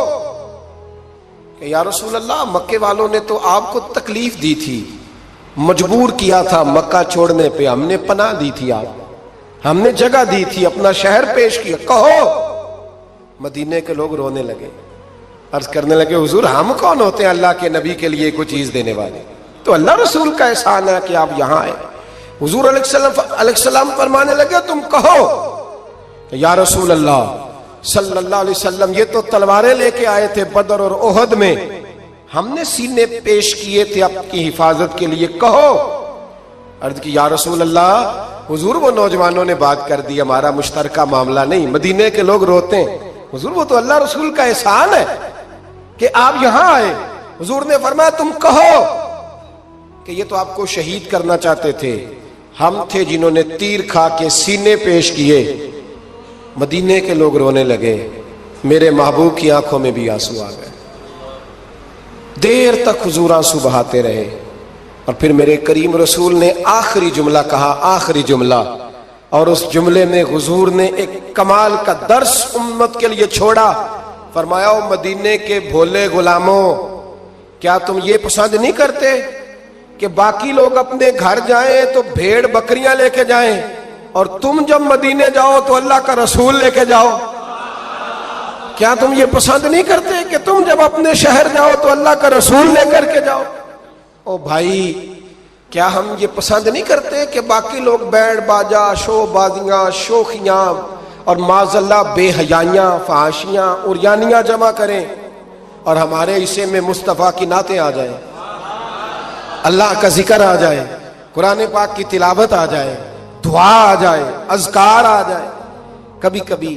کہ یا رسول اللہ مکے والوں نے تو آپ کو تکلیف دی تھی، مجبور کیا تھا مکہ چھوڑنے پہ، ہم نے پناہ دی تھی، آپ ہم نے جگہ دی تھی، اپنا شہر پیش کیا، کہو۔ مدینے کے لوگ رونے لگے، عرض کرنے لگے حضور ہم کون ہوتے ہیں اللہ کے نبی کے لیے کوئی چیز دینے والے، تو اللہ رسول کا احسان ہے کہ آپ یہاں آئے۔ حضور علیہ السلام فرمانے لگے تم کہو یا رسول اللہ صلی اللہ علیہ وسلم یہ تو تلواریں لے کے آئے تھے بدر اور احد میں، ہم نے سینے پیش کیے تھے آپ کی حفاظت کے لیے، کہو۔ عرض کی یا رسول اللہ، حضور وہ نوجوانوں نے بات کر دی، ہمارا مشترکہ معاملہ نہیں، مدینے کے لوگ روتے ہیں۔ حضور وہ تو اللہ رسول کا احسان ہے کہ آپ یہاں آئے۔ حضور نے فرمایا تم کہو کہ یہ تو آپ کو شہید کرنا چاہتے تھے، ہم تھے جنہوں نے تیر کھا کے سینے پیش کیے۔ مدینے کے لوگ رونے لگے، میرے محبوب کی آنکھوں میں بھی آنسو آ گئے۔ دیر تک حضور آنسو بہاتے رہے، اور پھر میرے کریم رسول نے آخری جملہ کہا، آخری جملہ، اور اس جملے میں حضور نے ایک کمال کا درس امت کے لیے چھوڑا۔ فرمایا او مدینے کے بھولے غلاموں، کیا تم یہ پسند نہیں کرتے کہ باقی لوگ اپنے گھر جائیں تو بھیڑ بکریاں لے کے جائیں، اور تم جب مدینے جاؤ تو اللہ کا رسول لے کے جاؤ؟ کیا تم یہ پسند نہیں کرتے کہ تم جب اپنے شہر جاؤ تو اللہ کا رسول لے کر کے جاؤ؟ او بھائی، کیا ہم یہ پسند نہیں کرتے کہ باقی لوگ بینڈ باجا، شو بازیاں، شوخیاں اور معاذ اللہ بے حیائیاں، فحاشیاں، عریانیاں جمع کریں، اور ہمارے حصے میں مصطفیٰ کی نعتیں آ جائیں، اللہ کا ذکر آ جائے، قرآن پاک کی تلاوت آ جائے، دعا آ جائے، اذکار آ جائے؟ کبھی کبھی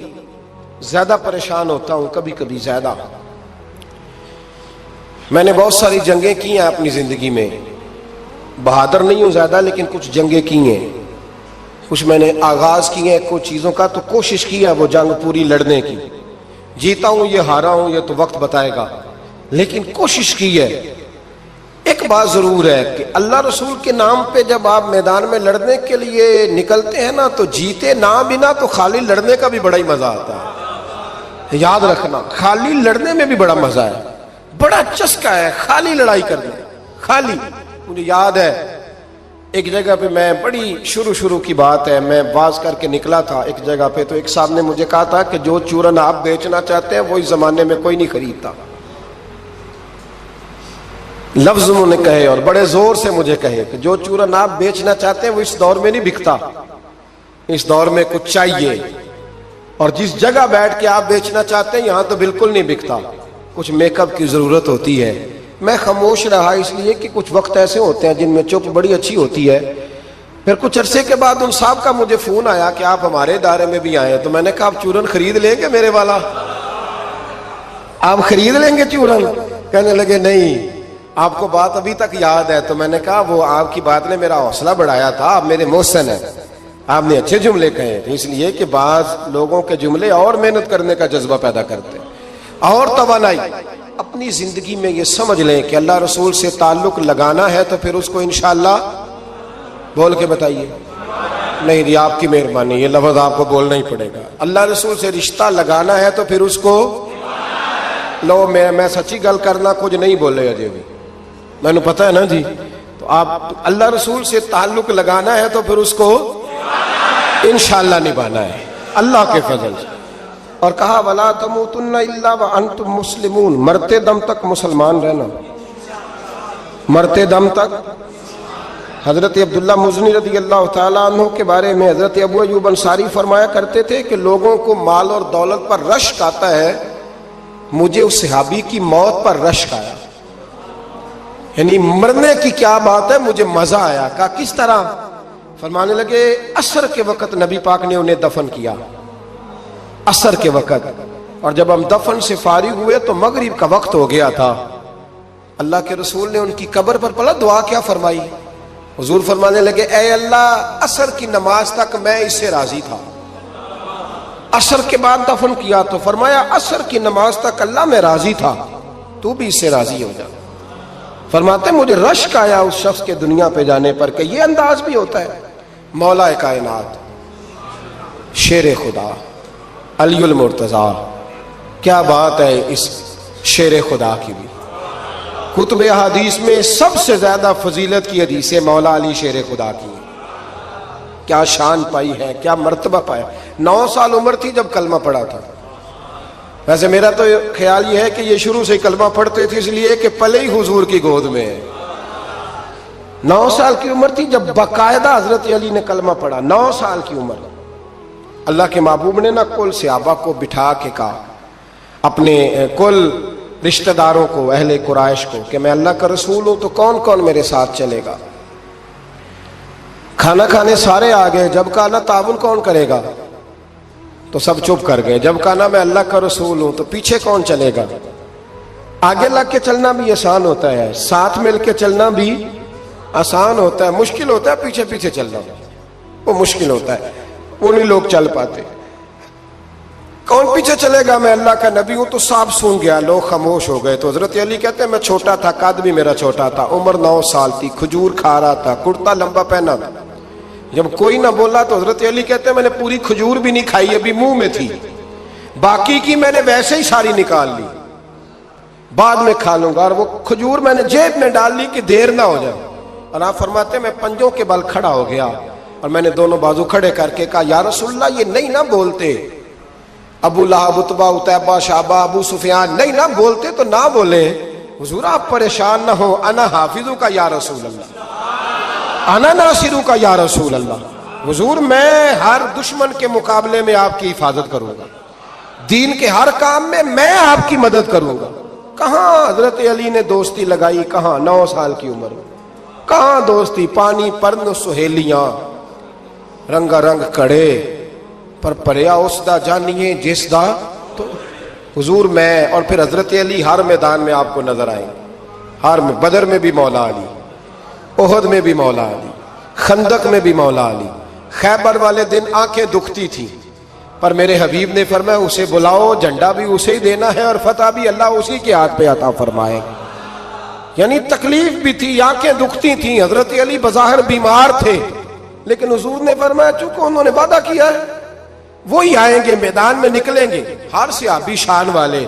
زیادہ پریشان ہوتا ہوں، کبھی کبھی زیادہ۔ میں نے بہت ساری جنگیں کی ہیں اپنی زندگی میں، بہادر نہیں ہوں زیادہ، لیکن کچھ جنگیں کی ہیں، کچھ میں نے آغاز کی ہیں کچھ چیزوں کا، تو کوشش کی ہے وہ جنگ پوری لڑنے کی۔ جیتا ہوں یہ ہارا ہوں یہ تو وقت بتائے گا، لیکن کوشش کی ہے۔ ایک بات ضرور ہے کہ اللہ رسول کے نام پہ جب آپ میدان میں لڑنے کے لیے نکلتے ہیں نا، تو جیتے نہ بنا تو خالی لڑنے کا بھی بڑا ہی مزہ آتا ہے۔ یاد رکھنا، خالی لڑنے میں بھی بڑا مزہ ہے، بڑا چسکا ہے خالی لڑائی کرنے، خالی۔ مجھے یاد ہے ایک جگہ پہ، میں بڑی شروع کی بات ہے، میں واز کر کے نکلا تھا ایک جگہ پہ، تو ایک صاحب نے مجھے کہا تھا کہ جو چورن آپ بیچنا چاہتے ہیں وہ اس زمانے میں کوئی نہیں خریدتا۔ لفظ انہوں نے کہے اور بڑے زور سے مجھے کہے کہ جو چورن آپ بیچنا چاہتے ہیں وہ اس دور میں نہیں بکتا، اس دور میں کچھ چاہیے، اور جس جگہ بیٹھ کے آپ بیچنا چاہتے ہیں یہاں تو بالکل نہیں بکتا، کچھ میک اپ کی ضرورت ہوتی ہے۔ میں خاموش رہا اس لیے کہ کچھ وقت ایسے ہوتے ہیں جن میں چپ بڑی اچھی ہوتی ہے۔ پھر کچھ عرصے کے بعد ان صاحب کا مجھے فون آیا کہ آپ ہمارے ادارے میں بھی آئے، تو میں نے کہا آپ چورن خرید لیں گے میرے والا؟ آپ خرید لیں گے چورن؟ کہنے لگے نہیں، آپ کو بات ابھی تک یاد ہے؟ تو میں نے کہا وہ آپ کی بات نے میرا حوصلہ بڑھایا تھا، آپ میرے محسن ہیں، آپ نے اچھے جملے کہے تھے، اس لیے کہ بعض لوگوں کے جملے اور محنت کرنے کا جذبہ پیدا کرتے اور توانائی۔ اپنی زندگی میں یہ سمجھ لیں کہ اللہ رسول سے تعلق لگانا ہے تو پھر اس کو انشاءاللہ بول کے بتائیے۔ نہیں جی، آپ کی مہربانی، یہ لفظ آپ کو بولنا ہی پڑے گا۔ اللہ رسول سے رشتہ لگانا ہے تو پھر اس کو لو، میں سچی گل کرنا کچھ نہیں بولے اجے بھی، میں نے پتا ہے نا جی۔ تو آپ اللہ رسول سے تعلق لگانا ہے تو پھر اس کو انشاءاللہ نبھانا ہے اللہ کے فضل سے۔ اور کہا وَلَا تَمُوتُنَّ إِلَّا وَأَنْتُمْ مُسْلِمُونَ، مرتے دم تک مسلمان رہنا، مرتے دم تک۔ حضرت عبداللہ مزنی رضی اللہ تعالیٰ عنہ کے بارے میں حضرت ابو ایوب انصاری فرمایا کرتے تھے کہ لوگوں کو مال اور دولت پر رشک آتا ہے، مجھے اس صحابی کی موت پر رشک آیا، یعنی مرنے کی کیا بات ہے، مجھے مزہ آیا۔ کہا کس طرح؟ فرمانے لگے عصر کے وقت نبی پاک نے انہیں دفن کیا، عصر کے وقت، اور جب ہم دفن سے فارغ ہوئے تو مغرب کا وقت ہو گیا تھا۔ اللہ کے رسول نے ان کی قبر پر پڑھا دعا کیا فرمائی؟ حضور فرمانے لگے اے اللہ، عصر کی نماز تک میں اس سے راضی تھا، عصر کے بعد دفن کیا تو فرمایا عصر کی نماز تک اللہ میں راضی تھا، تو بھی اس سے راضی ہو جا۔ فرماتے مجھے رشک آیا اس شخص کے دنیا پہ جانے پر کہ یہ انداز بھی ہوتا ہے۔ مولا کائنات، شیر خدا، علی المرتضیٰ، کیا بات ہے اس شیر خدا کی بھی۔ کتب حدیث میں سب سے زیادہ فضیلت کی حدیث ہے مولا علی شیر خدا کی، کیا شان پائی ہے، کیا مرتبہ پایا۔ 9 سال عمر تھی جب کلمہ پڑھا تھا۔ ویسے میرا تو خیال یہ ہے کہ یہ شروع سے کلمہ پڑھتے تھے اس لیے کہ پلے ہی حضور کی گود میں ہے۔ 9 سال کی عمر تھی جب باقاعدہ حضرت علی نے کلمہ پڑھا، 9 سال کی عمر۔ اللہ کے محبوب نے نہ کل صحابہ کو بٹھا کے کہا، اپنے کل رشتہ داروں کو، اہل قریش کو، کہ میں اللہ کا رسول ہوں تو کون کون میرے ساتھ چلے گا؟ کھانا کھانے سارے آ گئے، جب کہا نا تعاون کون کرے گا تو سب چپ کر گئے، جب کہا نا میں اللہ کا رسول ہوں تو پیچھے کون چلے گا؟ آگے لگ کے چلنا بھی آسان ہوتا ہے، ساتھ مل کے چلنا بھی آسان ہوتا ہے، مشکل ہوتا ہے پیچھے پیچھے چلنا، وہ مشکل ہوتا ہے، وہ نہیں لوگ چل پاتے۔ کون پیچھے چلے گا؟ میں اللہ کا نبی ہوں۔ تو صاحب سن گیا، لوگ خاموش ہو گئے۔ تو حضرت علی کہتے ہیں میں چھوٹا تھا، قد بھی میرا چھوٹا تھا، عمر 9 سال تھی، کھجور کھا رہا تھا، کرتا لمبا پہنا تھا۔ جب کوئی نہ بولا تو حضرت علی کہتے ہیں میں نے پوری کھجور بھی نہیں کھائی، ابھی منہ میں تھی، باقی کی میں نے ویسے ہی ساری نکال لی، بعد میں کھا لوں گا، اور وہ کھجور میں نے جیب میں ڈال لی کہ دیر نہ ہو جائے۔ اور آپ فرماتے ہیں میں پنجوں کے بل کھڑا ہو گیا اور میں نے دونوں بازو کھڑے کر کے کہا یا رسول اللہ یہ نہیں نہ بولتے، ابو لہب، عتبہ، عتیبہ، شعبہ، ابو سفیان نہیں نہ بولتے تو نہ بولے، حضور آپ پریشان نہ ہو، انا حافظوں کا یا رسول اللہ، انا ناصروں کا یا رسول اللہ، حضور میں ہر دشمن کے مقابلے میں آپ کی حفاظت کروں گا، دین کے ہر کام میں میں آپ کی مدد کروں گا۔ کہاں حضرت علی نے دوستی لگائی؟ کہاں؟ 9 سال کی عمر میں کہاں دوستی؟ پانی پرن سہیلیاں، رنگا رنگ کڑے پر پریا اس دا جانیے جس دا تو حضور میں، اور پھر حضرت علی ہر میدان میں آپ کو نظر آئیں گے، ہر میں، بدر میں بھی مولا علی، احد میں بھی مولا علی، خندق میں بھی مولا علی، خیبر والے دن آنکھیں دکھتی تھیں پر میرے حبیب نے فرمایا اسے بلاؤ، جھنڈا بھی اسے ہی دینا ہے اور فتح بھی اللہ اسی کے ہاتھ پہ عطا فرمائے۔ یعنی تکلیف بھی تھی، آنکھیں دکھتی تھیں، حضرت علی بظاہر بیمار تھے، لیکن حضور نے فرمایا چونکہ انہوں نے وعدہ کیا ہے وہی آئیں گے، میدان میں نکلیں گے۔ ہر صحابی شان والے،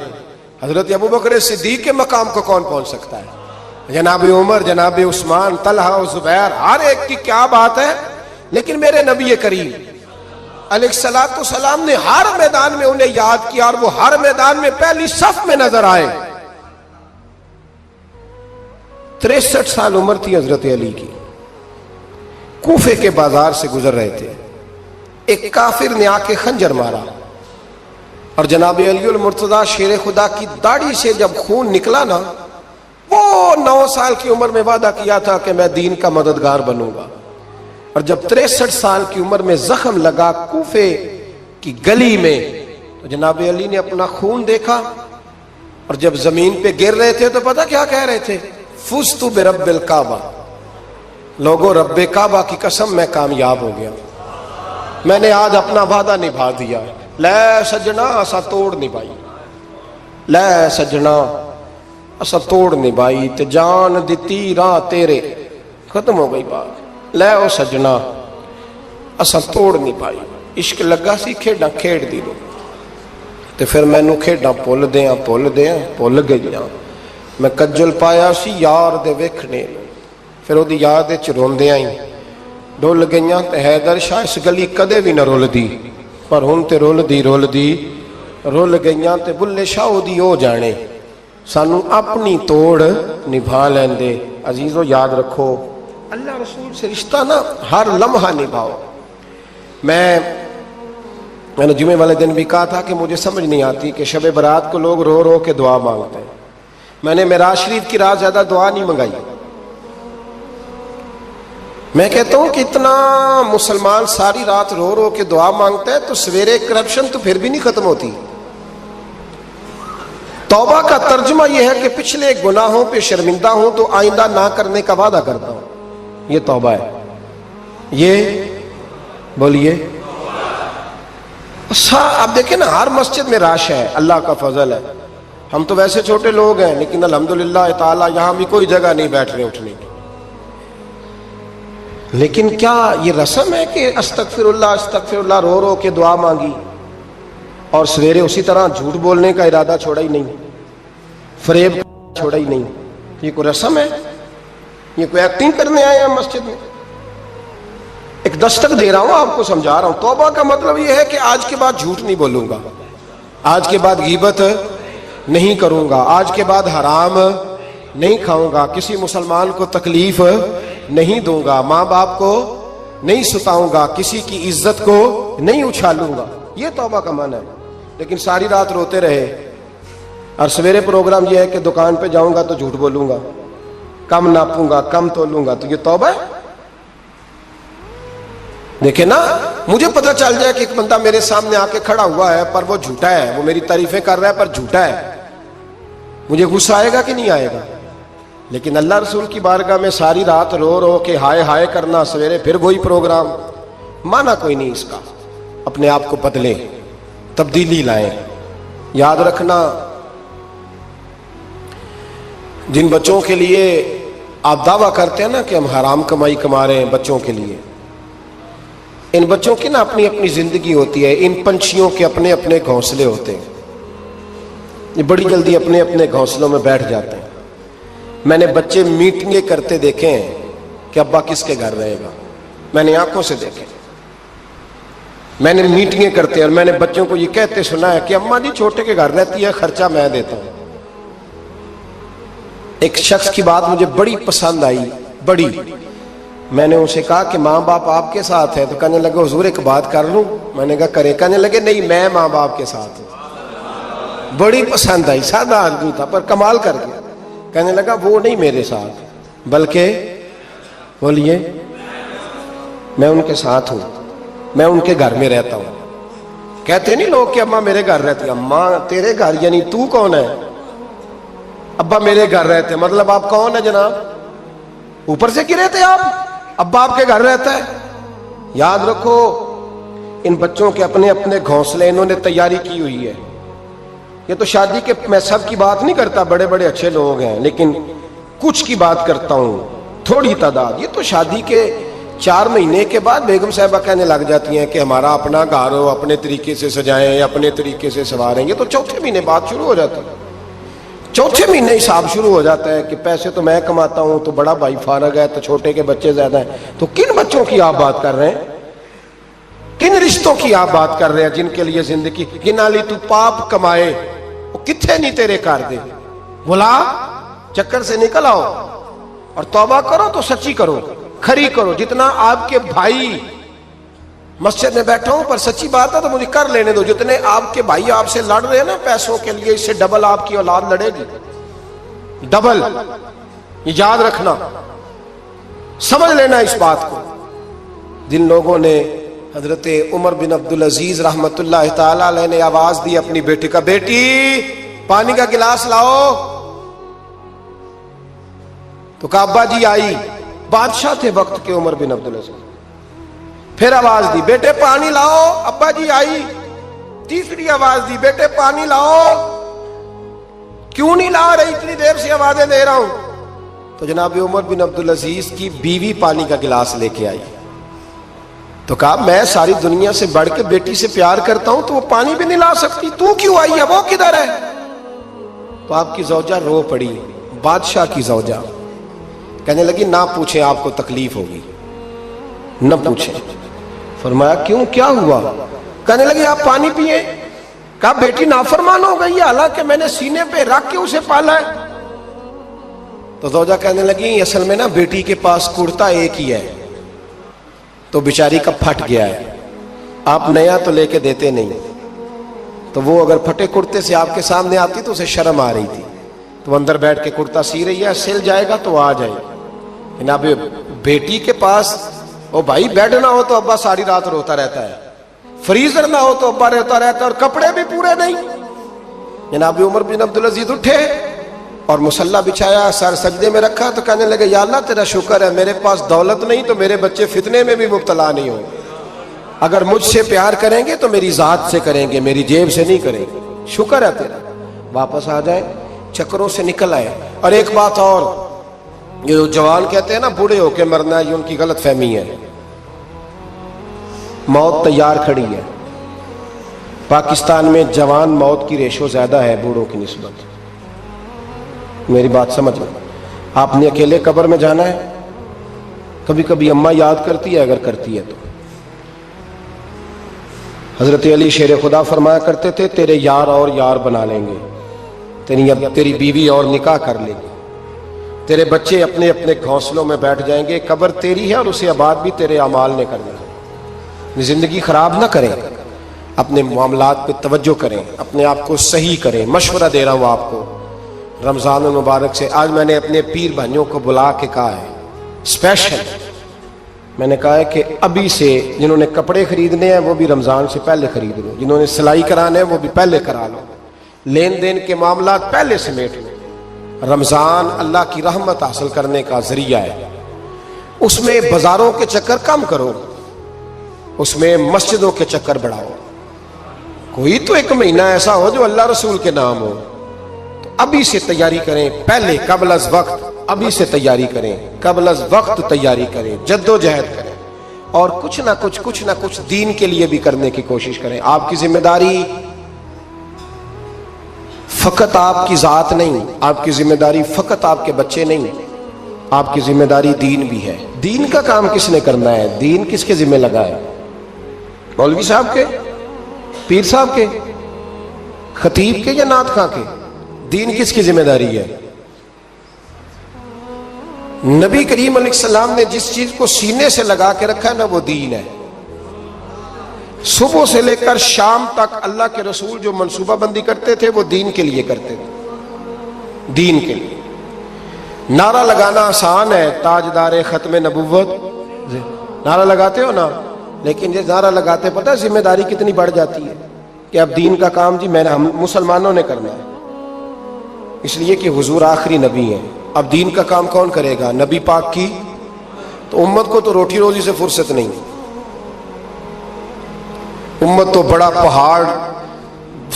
حضرت ابوبکر صدیق کے مقام کو کون پہنچ سکتا ہے؟ جناب عمر، جناب عثمان، طلحہ و زبیر، ہر ایک کی کیا بات ہے، لیکن میرے نبی کریم علیہ الصلوۃ والسلام نے ہر میدان میں انہیں یاد کیا، اور وہ ہر میدان میں پہلی صف میں نظر آئے۔ 63 سال عمر تھی حضرت علی کی، کوفے کے بازار سے گزر رہے تھے، ایک کافر نے آ کے خنجر مارا، اور جناب علی المرتضیٰ شیر خدا کی داڑھی سے جب خون نکلا نا، وہ 9 سال کی عمر میں وعدہ کیا تھا کہ میں دین کا مددگار بنوں گا، اور جب 63 سال کی عمر میں زخم لگا کوفے کی گلی میں تو جناب علی نے اپنا خون دیکھا، اور جب زمین پہ گر رہے تھے تو پتہ کیا کہہ رہے تھے؟ فزت برب الکعبہ، لوگوں رب کعبہ کی قسم میں کامیاب ہو گیا، میں نے آج اپنا وعدہ نبھا دیا، لے سجنا اسا توڑ نبھائی، لے سجنا اسا توڑ نبھائی تے جان دتی راہ تیرے، ختم ہو گئی بات، لے او سجنا اسا توڑ نبھائی، عشق لگا سی کھیڈاں کھیڑ دی لو تے پھر مینوں کھیڈاں بھول گئیاں، میں کجل پایا سی یار دے ویکھنے، پھر وہ یاد وچ روندیاں ہی ڈول گئیاں تے حیدر شاہ اس گلی کدے بھی نہ رول دی، پر ہن تے رول گئیاں تے بلے شاہ دی او جانے، سانو اپنی توڑ نبھا لیندے۔ عزیزو یاد رکھو اللہ رسول سے رشتہ نا ہر لمحہ نبھاؤ۔ میں نے جمعے والے دن بھی کہا تھا کہ مجھے سمجھ نہیں آتی کہ شب برات کو لوگ رو رو کے دعا مانگتے ہیں، میں نے معراج شریف کی رات زیادہ دعا نہیں منگائی، میں کہتا ہوں کہ اتنا مسلمان ساری رات رو رو کے دعا مانگتا ہے تو سویرے کرپشن تو پھر بھی نہیں ختم ہوتی۔ توبہ کا ترجمہ یہ ہے کہ پچھلے گناہوں پہ شرمندہ ہوں تو آئندہ نہ کرنے کا وعدہ کرتا ہوں، یہ توبہ ہے، یہ بولیے۔ آپ دیکھیں نا ہر مسجد میں رش ہے، اللہ کا فضل ہے، ہم تو ویسے چھوٹے لوگ ہیں لیکن الحمدللہ تعالی یہاں بھی کوئی جگہ نہیں بیٹھنے اٹھنے کی، لیکن کیا یہ رسم ہے کہ استغفر اللہ رو رو کے دعا مانگی اور سویرے اسی طرح جھوٹ بولنے کا ارادہ چھوڑا ہی نہیں، فریب چھوڑا ہی نہیں؟ یہ کوئی رسم ہے؟ یہ کوئی ایکٹنگ کرنے آئے ہیں مسجد میں؟ ایک دستک دے رہا ہوں، آپ کو سمجھا رہا ہوں۔ توبہ کا مطلب یہ ہے کہ آج کے بعد جھوٹ نہیں بولوں گا، آج کے بعد غیبت نہیں کروں گا، آج کے بعد حرام نہیں کھاؤں گا، کسی مسلمان کو تکلیف نہیں دوں گا، ماں باپ کو نہیں ستاؤں گا، کسی کی عزت کو نہیں اچھالوں گا، یہ توبہ کا معنی ہے. لیکن ساری رات روتے رہے اور سویرے پروگرام یہ ہے کہ دکان پہ جاؤں گا تو جھوٹ بولوں گا، کم ناپوں گا، کم تولوں گا، تو یہ توبہ ہے؟ دیکھیں نا، مجھے پتہ چل جائے کہ ایک بندہ میرے سامنے آ کے کھڑا ہوا ہے پر وہ جھوٹا ہے، وہ میری تعریفیں کر رہا ہے پر جھوٹا ہے، مجھے غصہ آئے گا کہ نہیں آئے گا؟ لیکن اللہ رسول کی بارگاہ میں ساری رات رو رو کے ہائے ہائے کرنا، سویرے پھر وہی پروگرام، مانا کوئی نہیں اس کا. اپنے آپ کو بدلیں، تبدیلی لائیں. یاد رکھنا، جن بچوں کے لیے آپ دعویٰ کرتے ہیں نا کہ ہم حرام کمائی کما رہے ہیں بچوں کے لیے، ان بچوں کی نا اپنی اپنی زندگی ہوتی ہے، ان پنچھیوں کے اپنے اپنے گھونسلے ہوتے ہیں، یہ بڑی جلدی اپنے اپنے گھونسلوں میں بیٹھ جاتے ہیں. میں نے بچے میٹنگیں کرتے دیکھے ہیں کہ ابا کس کے گھر رہے گا، میں نے آنکھوں سے دیکھے. میں نے میٹنگیں کرتے ہیں اور میں نے بچوں کو یہ کہتے سنا ہے کہ اماں جی چھوٹے کے گھر رہتی ہے، خرچہ میں دیتا ہوں. ایک شخص کی بات مجھے بڑی پسند آئی، بڑی. میں نے اسے کہا کہ ماں باپ آپ کے ساتھ ہے، تو کہنے لگے حضور ایک بات کر لوں. میں نے کہا کرے. کہنے لگے نہیں، میں ماں باپ کے ساتھ ہوں. بڑی پسند آئی، سادہ آدمی تھا پر کمال کر گیا. کہنے لگا وہ نہیں میرے ساتھ، بلکہ بولیے میں ان کے ساتھ ہوں، میں ان کے گھر میں رہتا ہوں. کہتے نہیں لوگ کہ اماں میرے گھر رہتی ہے. اماں تیرے گھر یعنی تو کون ہے؟ ابا میرے گھر رہتے. مطلب آپ کون ہے جناب؟ اوپر سے گرے تھے آپ؟ ابا آپ کے گھر رہتا ہے. یاد رکھو، ان بچوں کے اپنے اپنے گھونسلے انہوں نے تیاری کی ہوئی ہے. یہ تو شادی کے، میں سب کی بات نہیں کرتا، بڑے بڑے اچھے لوگ ہیں، لیکن کچھ کی بات کرتا ہوں، تھوڑی تعداد. یہ تو شادی کے 4 مہینے کے بعد بیگم صاحبہ کہنے لگ جاتی ہیں کہ ہمارا اپنا گھر ہو، اپنے طریقے سے سجائیں، اپنے طریقے سے سنواریں. یہ تو چوتھے مہینے بات شروع ہو جاتی ہے. چوتھے مہینے حساب شروع ہو جاتا ہے کہ پیسے تو میں کماتا ہوں، تو بڑا بھائی فارغ ہے، تو چھوٹے کے بچے زیادہ ہیں. تو کن بچوں کی آپ بات کر رہے ہیں؟ کن رشتوں کی آپ بات کر رہے ہیں جن کے لیے زندگی گنا لی؟ تو پاپ کمائے وہ کتنے نہیں تیرے کر دے. بلا چکر سے نکل آؤ اور توبہ کرو تو سچی کرو، کھری کرو. جتنا آپ کے بھائی مسجد میں بیٹھا ہوں پر سچی بات ہے تو مجھے کر لینے دو. جتنے آپ کے بھائی آپ سے لڑ رہے ہیں نا پیسوں کے لیے، اس سے ڈبل آپ کی اولاد لڑے گی، ڈبل. یہ یاد رکھنا، سمجھ لینا اس بات کو. جن لوگوں نے حضرت عمر بن عبدالعزیز رحمت اللہ تعالی علیہ نے آواز دی اپنی بیٹی کا، بیٹی پانی کا گلاس لاؤ، تو کہا ابا جی آئی. بادشاہ تھے وقت کے عمر بن عبدالعزیز. پھر آواز دی بیٹے پانی لاؤ، ابا جی آئی. تیسری آواز دی بیٹے پانی لاؤ. کیوں نہیں لا رہی؟ اتنی دیر سے آوازیں دے رہا ہوں. تو جناب عمر بن عبدالعزیز کی بیوی پانی کا گلاس لے کے آئی. تو کہا میں ساری دنیا سے بڑھ کے بیٹی سے پیار کرتا ہوں تو وہ پانی بھی نہیں لا سکتی، تو کیوں آئی ہے؟ وہ کدھر ہے؟ تو آپ کی زوجہ رو پڑی، بادشاہ کی زوجہ. کہنے لگی نہ پوچھیں، آپ کو تکلیف ہوگی، نہ پوچھیں. فرمایا کیوں، کیا ہوا؟ کہنے لگی آپ پانی پیئیں. کہا بیٹی نافرمان ہو گئی ہے، حالانکہ میں نے سینے پہ رکھ کے اسے پالا ہے. تو زوجہ کہنے لگی اصل میں نا بیٹی کے پاس کرتا ایک ہی ہے، تو بیچاری کا پھٹ گیا ہے، آپ نیا تو لے کے دیتے نہیں. تو وہ اگر پھٹے کرتے سے آپ کے سامنے آتی تو اسے شرم آ رہی تھی، تو اندر بیٹھ کے کرتا سی رہی ہے، سل جائے گا تو آ جائے. جناب بیٹی کے پاس او بھائی بیڈ نہ ہو تو ابا ساری رات روتا رہتا ہے، فریزر نہ ہو تو ابا روتا رہتا ہے، اور کپڑے بھی پورے نہیں. جناب عمر بن عبدالعزیز اٹھے اور مصلی بچھایا، سر سجدے میں رکھا، تو کہنے لگے یا اللہ تیرا شکر ہے میرے پاس دولت نہیں تو میرے بچے فتنے میں بھی مبتلا نہیں ہوں. اگر مجھ سے پیار کریں گے تو میری ذات سے کریں گے، میری جیب سے نہیں کریں گے. شکر ہے تیرا. واپس آ جائیں، چکروں سے نکل آئے. اور ایک بات اور، یہ جو جوان کہتے ہیں نا بوڑھے ہو کے مرنا، یہ ان کی غلط فہمی ہے. موت تیار کھڑی ہے. پاکستان میں جوان موت کی ریشو زیادہ ہے بوڑھوں کی نسبت. میری بات سمجھ لیں. آپ نے اکیلے قبر میں جانا ہے. کبھی کبھی اماں یاد کرتی ہے، اگر کرتی ہے تو. حضرت علی شیر خدا فرمایا کرتے تھے تیرے یار اور یار بنا لیں گے، تیری بیوی اور نکاح کر لے گی، تیرے بچے اپنے اپنے گھونسلوں میں بیٹھ جائیں گے، قبر تیری ہے اور اسے آباد بھی تیرے اعمال نے کرنا ہے۔ زندگی خراب نہ کریں، اپنے معاملات پہ توجہ کریں، اپنے آپ کو صحیح کریں۔ مشورہ دے رہا ہوں آپ کو رمضان المبارک سے۔ آج میں نے اپنے پیر بھائیوں کو بلا کے کہا ہے اسپیشل، میں نے کہا ہے کہ ابھی سے جنہوں نے کپڑے خریدنے ہیں وہ بھی رمضان سے پہلے خرید لو، جنہوں نے سلائی کرانے ہیں وہ بھی پہلے کرا لو، لین دین کے معاملات پہلے سمیٹ لو۔ رمضان اللہ کی رحمت حاصل کرنے کا ذریعہ ہے، اس میں بازاروں کے چکر کم کرو، اس میں مسجدوں کے چکر بڑھاؤ۔ کوئی تو ایک مہینہ ایسا ہو جو اللہ رسول کے نام ہو، تو ابھی سے تیاری کریں، پہلے قبل از وقت ابھی سے تیاری کریں، قبل از وقت تیاری کریں، جد و جہد کریں، اور کچھ نہ کچھ دین کے لیے بھی کرنے کی کوشش کریں۔ آپ کی ذمہ داری فقط آپ کی ذات نہیں، آپ کی ذمہ داری فقط آپ کے بچے نہیں، آپ کی ذمہ داری دین بھی ہے۔ دین کا کام کس نے کرنا ہے؟ دین کس کے ذمہ لگا ہے؟ مولوی صاحب کے، پیر صاحب کے، خطیب کے یا نعت خواں کے؟ دین کس کی ذمہ داری ہے؟ نبی کریم علیہ السلام نے جس چیز کو سینے سے لگا کے رکھا ہے نا، وہ دین ہے۔ صبح سے لے کر شام تک اللہ کے رسول جو منصوبہ بندی کرتے تھے وہ دین کے لیے کرتے تھے، دین کے لیے۔ نعرہ لگانا آسان ہے، تاجدار ختم نبوت، نعرہ لگاتے ہو نا، لیکن یہ نعرہ لگاتے پتہ ذمہ داری کتنی بڑھ جاتی ہے کہ اب دین کا کام جی ہم مسلمانوں نے کرنا ہے، اس لیے کہ حضور آخری نبی ہیں۔ اب دین کا کام کون کرے گا؟ نبی پاک کی، تو امت کو تو روٹی روزی سے فرصت نہیں، امت تو بڑا پہاڑ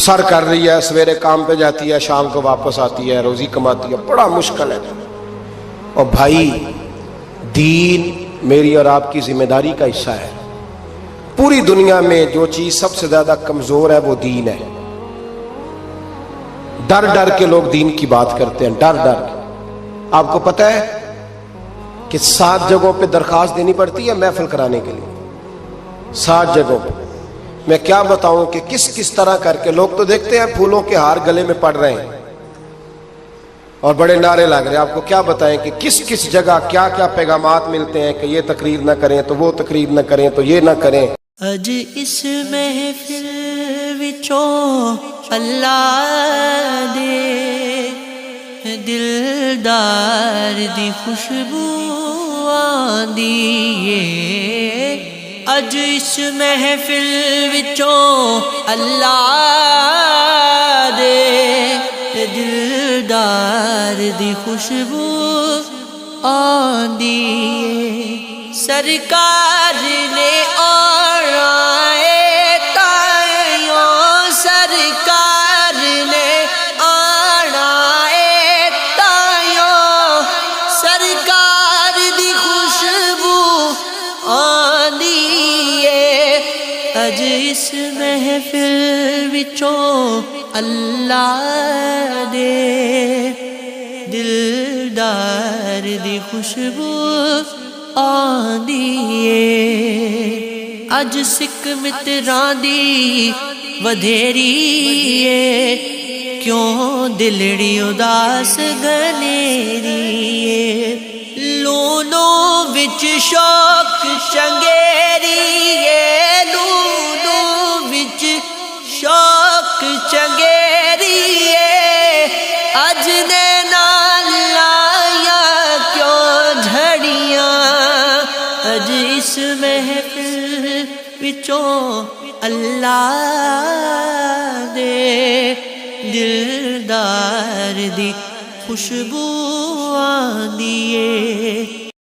سر کر رہی ہے، سویرے کام پہ جاتی ہے، شام کو واپس آتی ہے، روزی کماتی ہے، بڑا مشکل ہے۔ اور بھائی دین میری اور آپ کی ذمہ داری کا حصہ ہے۔ پوری دنیا میں جو چیز سب سے زیادہ کمزور ہے وہ دین ہے۔ ڈر ڈر کے لوگ دین کی بات کرتے ہیں، ڈر ڈر کے۔ آپ کو پتہ ہے کہ 7 جگہوں پہ درخواست دینی پڑتی ہے محفل کرانے کے لیے، 7 جگہوں پہ۔ میں کیا بتاؤں کہ کس طرح کر کے لوگ تو دیکھتے ہیں پھولوں کے ہار گلے میں پڑ رہے ہیں اور بڑے نعرے لگ رہے ہیں، آپ کو کیا بتائیں کہ کس جگہ کیا کیا پیغامات ملتے ہیں کہ یہ تقریر نہ کریں تو وہ تقریر نہ کریں تو یہ نہ کریں۔ اج اس محفل وچوں اللہ دے دلدار دی خوشبو آندی ہے، اج اس محفل وچوں اللہ دے دلدار دی خوشبو آندی ہے۔ سرکار نے آنا ہے تائیوں، سرکار نے آنا ہے تائیوں، سرکار دی خوشبو آندی ہے۔ اج اس محفل وچوں اللہ دے دلدار دی خوشبو آندی ہے۔ اج سکھ متراں دی ودھیری ہے، کیوں دلڑی اداس گنیری ہے۔ لونوں وچ شوق چنگیری ہے، لونوں وچ شوق چنگیری ہے۔ اج نے نال لایا کیوں جھڑیاں، اج اس محفل وچوں اللہ دے دلدار دی خوشبو آندی ہے۔